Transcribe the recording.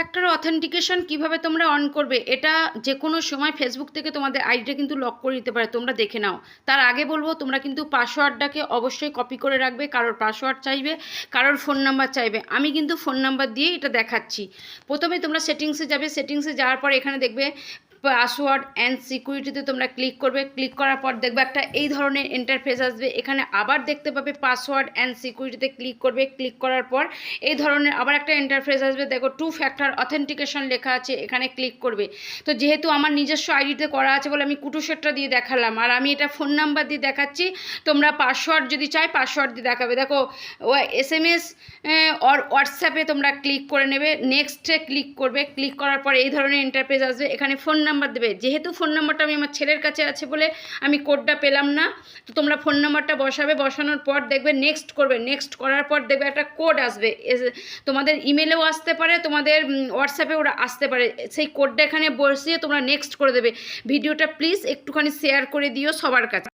Factor authentication কিভাবে তোমরা on করবে, এটা যে কোনো সময় ফেসবুক থেকে তোমাদের আইডিটা কিন্তু লক করে দিতে পারে, তোমরা দেখে নাও। তার আগে বলবো তোমরা কিন্তু পাসওয়ার্ডটাকে অবশ্যই কপি করে রাখবে, কারোর পাসওয়ার্ড চাইবে, কারোর ফোন নাম্বার চাইবে। আমি কিন্তু ফোন নাম্বার দিয়ে এটা দেখাচ্ছি। প্রথমে তোমরা সেটিংসে যাবে, সেটিংসে যাওয়ার পর এখানে দেখবে পাসওয়ার্ড অ্যান্ড সিকিউরিটিতে তোমরা ক্লিক করবে। ক্লিক করার পর দেখবে একটা এই ধরনের ইন্টারফেস আসবে। এখানে আবার দেখতে পাবে পাসওয়ার্ড অ্যান্ড সিকিউরিটিতে ক্লিক করবে। ক্লিক করার পর এই ধরনের আবার একটা ইন্টারফেস আসবে, দেখো 2 ফ্যাক্টর অথেন্টিকেশন লেখা আছে, এখানে ক্লিক করবে। তো যেহেতু আমার নিজস্ব আইডিতে করা আছে বলে আমি কুটুসেরটা দিয়ে দেখালাম, আর আমি এটা ফোন নাম্বার দিয়ে দেখাচ্ছি। তোমরা পাসওয়ার্ড যদি চাই পাসওয়ার্ড দিয়ে দেখাবে। দেখো SMS অর হোয়াটসঅ্যাপে তোমরা ক্লিক করে নেবে, নেক্সটে ক্লিক করবে। ক্লিক করার পর এই ধরনের ইন্টারফেস আসবে, এখানে ফোন নাম্বার দেবে। যেহেতু ফোন নাম্বারটা আমি আমার ছেলের কাছে আছে বলে আমি কোডটা পেলাম না, তো তোমরা ফোন নাম্বারটা বসাবে। বসানোর পর দেখবে নেক্সট করবে। নেক্সট করার পর দেখবে একটা কোড আসবে, তোমাদের ইমেলেও আসতে পারে, তোমাদের হোয়াটসঅ্যাপে ওরা আসতে পারে। সেই কোডটা এখানে বসিয়ে তোমরা নেক্সট করে দেবে। ভিডিওটা প্লিজ একটুখানি শেয়ার করে দিও সবার কাছে।